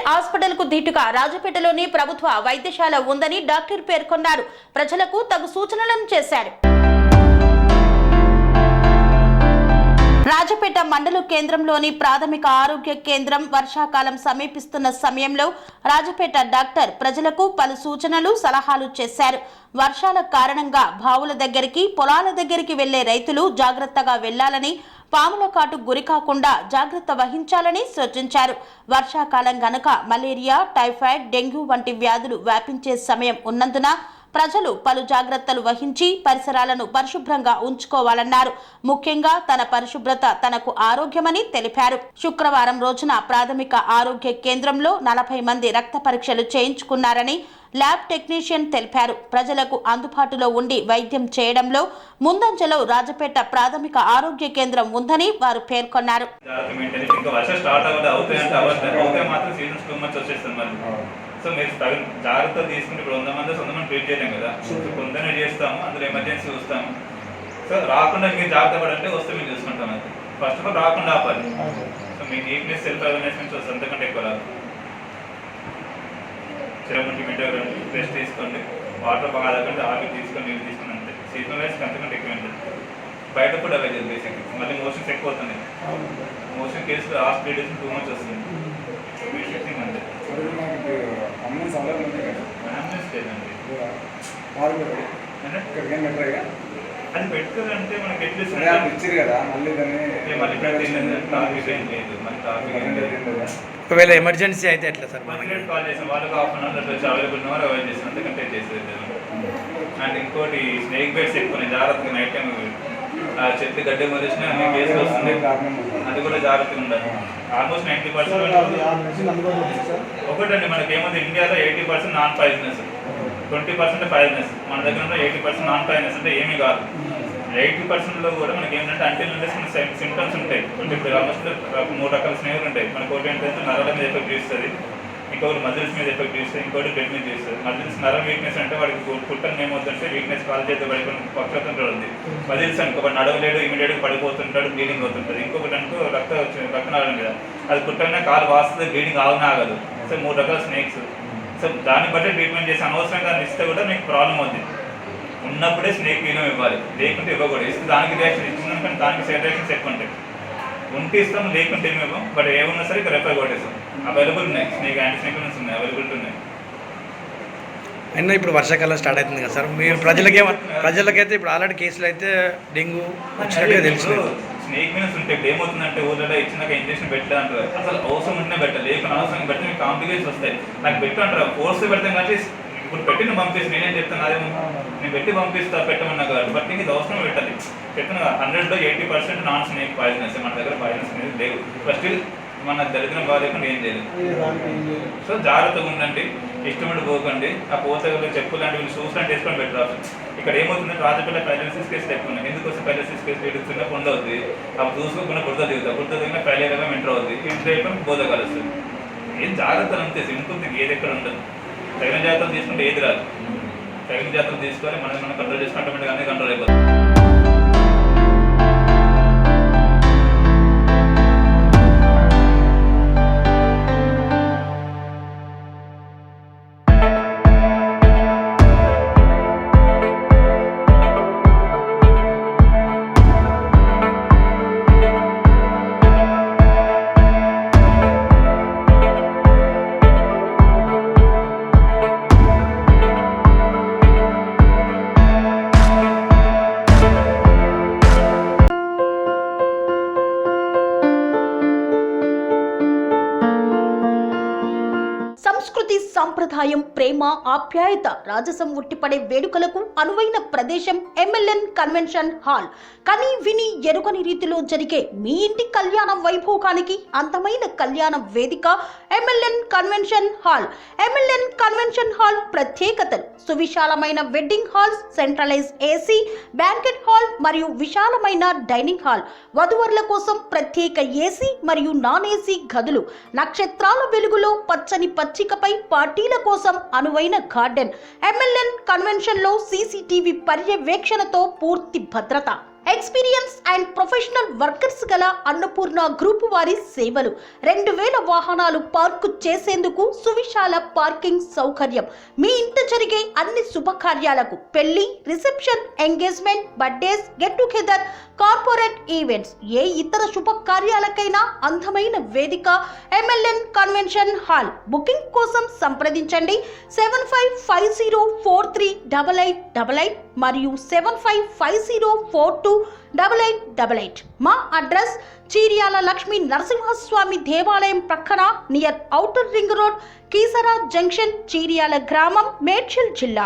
Hospital కు ధీటుగా రాజపేటలోని ప్రభుత్వ వైద్యశాల ఉందని డాక్టర్ పేర్కొన్నారు. ప్రజలకు తగు సూచనలను చేశారు. రాజపేట మండల కేంద్రంలోని ప్రాథమిక ఆరోగ్య కేంద్రం వర్షాకాలం సమీపిస్తున్న సమయంలో రాజపేట డాక్టర్ ప్రజలకు పలు సూచనలు సలహాలు చేశారు. వర్షాల కారణంగా బావుల దగ్గరికి పొలాల దగ్గరికి వెళ్లే రైతులు జాగ్రత్తగా వెళ్లాలని, పాముల కాటు గురికాకుండా జాగ్రత్త వహించాలని సూచించారు. వర్షాకాలం గనక మలేరియా, టైఫాయిడ్, డెంగ్యూ వంటి వ్యాధులు వ్యాపించే సమయం ఉన్నందున ప్రజలు పలు జాగ్రత్తలు వహించి పరిసరాలను పరిశుభ్రంగా ఉంచుకోవాలన్నారు. ముఖ్యంగా తన పరిశుభ్రత తనకు ఆరోగ్యమని తెలిపారు. శుక్రవారం రోజున ప్రాథమిక ఆరోగ్య కేంద్రంలో 40 మంది రక్త పరీక్షలు చేయించుకున్నారని ల్యాబ్ టెక్నీషియన్ తెలిపారు. ప్రజలకు అందుబాటులో ఉండి వైద్యం చేయడంలో ముందంజలో రాజపేట ప్రాథమిక ఆరోగ్య కేంద్రం ఉందని వారు పేర్కొన్నారు. సో మీరు జాగ్రత్త తీసుకుని ఇప్పుడు 100 మంది 100 మంది ట్రీట్ చేయలేం కదా. కొందరు చేస్తాము, అందులో ఎమర్జెన్సీ చూస్తాము. సో రాకుండా మీరు జాగ్రత్త పడంటే వస్తే మేము చూసుకుంటాం. అది ఫస్ట్ ఆఫ్ ఆల్ రాకుండా ఆపాలి. సో మీ నీట్నెస్ సెల్ఫ్ అవేర్నెస్ నుంచి వస్తుంది, అంతకంటే ఎక్కువ రాదు. చిరముంటి రెస్ట్ తీసుకోండి, వాటర్ బాగా తాగండి, ఆవిరి తీసుకొని నీళ్ళు తీసుకుని అంతే. సీజనల్ వైజ్ అంతకంటే ఎక్కువ ఉంటుంది. బయట కూడా అవైలబుల్ బేసిక్. మళ్ళీ మోషన్స్ ఎక్కువ అవుతున్నాయి. మోషన్ కేసులు లాస్ట్ 3 days 2 months వస్తుంది. అంతే అది పెట్టుకోవాలంటే మనకి ఒకవేళ ఎమర్జెన్సీ అయితే ఎట్లా సార్? కాల్ చేసాం వాళ్ళకి హాఫ్ అన్ అవర్ అవైలబుల్ ఉన్నవారు అవాయిడ్ చేస్తాం, అంతకంటే చేసేది. అండ్ ఇంకోటి స్నేక్ బైట్స్ ఎక్కువ జాగ్రత్తగా నైట్ టైం చెట్టు గడ్డ మొదలైన అన్ని కేసులు వస్తుంది, అది కూడా జాగ్రత్తగా ఉండాలి. ఆల్మోస్ట్ 90% ఒకటండి మనకి ఏముంది ఇండియాలో 80% నాన్ పాయిజనస్, 20% పాయిజనస్. మన దగ్గర ఉన్న 80% నాన్ పాయిజనస్ అంటే ఏమీ కాదు. 80%లో కూడా మనకి ఏంటంటే అంటిల్ కొన్ని సింటమ్స్ ఉంటాయి. అంటే ఇప్పుడు ఆల్మోస్ట్ 3 రకాల స్నేహాలు ఉంటాయి. మనకు ఒకటి ఏంటంటే నరాల మీద ఎఫెక్ట్ చేస్తుంది, ఇంకొకటి మజిల్స్ మీద ఎఫెక్ట్ చేస్తుంది, ఇంకోటి బ్లడ్ మీద చేస్తుంది. మజిల్స్ నరం వీక్నెస్ అంటే వాడికి పుట్టని ఏమవుతుంటే వీక్నెస్ కాల్ చేస్తే పడిపోయిన పక్షతంతో ఉంది. మజిల్స్ అనుకో వాడు నడవలేడు, ఇమీడియట్గా పడిపోతుంటాడు, బ్లీడింగ్ అవుతుంటుంది. ఇంకొకటి అనుకో రక్తనాళం మీద అది పుట్టనే కాలు వాస్తుంది, బ్లీడింగ్ ఆగదు. సో 3 రకాల స్నేక్స్. సో దాన్ని బట్టి ట్రీట్మెంట్ చేసి అనవసరంగా ఇస్తే కూడా మీకు ప్రాబ్లం అవుతుంది. ఉన్నప్పుడే స్నేక్ వీనం ఇవ్వాలి, లేకుంటే ఇవ్వకూడదు. ఇస్తే దానికి రియాక్షన్ ఇచ్చిందని కానీ దానికి సైడ్ రియాక్షన్స్ ఎక్కువ ఉంటాయి. ఉంటే ఇస్తాం, లేకుంటే ఏమి ఇవ్వం. బట్ ఏమున్నా సరే ఇక్కడ రెఫర్ కొట్టేస్తాం. అవైలబుల్ ఉన్నాయి, స్నేక్ యాంటీ స్నేక్ ఉన్నాయి, అవైలబిలిటీ ఉన్నాయి. అయినా ఇప్పుడు వర్షాకాలం స్టార్ట్ అవుతుంది కదా సార్, మీరు ప్రజలకైతే ఇప్పుడు ఆల్రెడీ కేసులు అయితే డెంగ్యూ వచ్చినట్టుగా తెలుసు. స్నేక్ మీన్స్ ఉంటే ఇప్పుడు ఏమవుతుందంటే ఊళ్ళో ఇచ్చినాక ఇంజక్షన్ పెట్టా అంటారు. అసలు అవసరం ఉంటేనే పెట్టాలి, లేకుండా అవసరం పెడితే మీకు కాంప్లికేషన్స్ వస్తాయి. నాకు పెట్టు అంటారు, ఫోర్స్ పెడతాం కాబట్టి ఇప్పుడు పెట్టిన పంపిస్తే నేనేం చెప్తాను, అదేమో నేను పెట్టి పంపిస్తా పెట్టమన్నా కాదు. బట్ ఇది అవసరం పెట్టాలి. చెప్పిన 100లో 80% నాన్ స్నేక్ పాయిజనస్. మన దగ్గర పాయిజనస్ అనేది లేవు. ఫస్ట్ మన దరిద్రం బాగాలేకుండా ఏం చేయలేదు. సో జాగ్రత్తగా ఉండండి, ఇష్టపడి పోకండి. ఆ పోతగలు చెప్పులు లాంటివి షూస్ లాంటి వేసుకొని పెట్టరాదు. ఇక్కడ ఏమవుతుందంటే రాజపేట పారాలిసిస్ కేసులు ఎక్కువ ఉన్నాయి. ఎందుకోసం పారాలిసిస్ కేసులు ఎడుతున్నా కొండ అవుతుంది, అవి చూసుకోకుండా బురద దిగుతా, బురద దిగిన ఫైలేగా ఎంటర్ అవుతుంది, ఇంటర్ అయిపోయి బోధ కలుస్తుంది. ఏం జాగ్రత్తలు అంతే, సింపుల్ థింగ్. ఏది ఎక్కడ ఉండదు. తగిన జాగ్రత్తలు తీసుకుంటే ఏది రాదు. తగిన జాగ్రత్తలు తీసుకొని మనం కంట్రోల్ చేసుకుంటే ఆటోమేటిక్గా అన్నీ కంట్రోల్ అయిపోతుంది. సంస్కృతి, సంప్రదాయం, ప్రేమ, ఆప్యాయత, రాజసం ఉట్టిపడే వేడుకలకు అనువైన ప్రదేశం MLN కన్వెన్షన్ హాల్. కని విని ఎరుగని రీతిలో జరిగే మీ ఇంటి కళ్యాణ వైభోగానికి అందమైన కళ్యాణ వేదిక MLN convention hall. MLN convention hall ప్రత్యేకతలు: సువిశాలమైన wedding halls, centralise AC banquet hall మరియు విశాలమైన డైనింగ్ హాల్, వధువరుల కోసం ప్రత్యేక AC మరియు నాన్ AC గదులు, నక్షత్రాల వెలుగులో పచ్చని పచ్చికపై పార్టీల కోసం అనువైన గార్డెన్. MLN కన్వెన్షన్ లో CCTV పర్యవేక్షణతో పూర్తి భద్రత. ఎక్స్పీరియన్స్ అండ్ ప్రొఫెషనల్ వర్కర్స్ గల అన్నపూర్ణ గ్రూప్ వారి సేవలు 2000 వాహనాలు పార్కు చేసేందుకు సువిశాల పార్కింగ్ సౌకర్యం. మీ ఇంట జరిగే అన్ని శుభకార్యాలకు, పెళ్లి, reception, engagement, birthdays, get together, corporate events, ఏ ఇతర శుభకార్యాలకైనా అందమైన వేదిక MLN కన్వెన్షన్ హాల్. బుకింగ్ కోసం సంప్రదించండి 7550438888 మరియు 7550428888. మా అడ్రస్ చీర్యాల లక్ష్మీ నరసింహస్వామి దేవాలయం ప్రక్కన near outer ring road, Keesara junction, Cheeryal గ్రామం, మేడ్చల్ జిల్లా.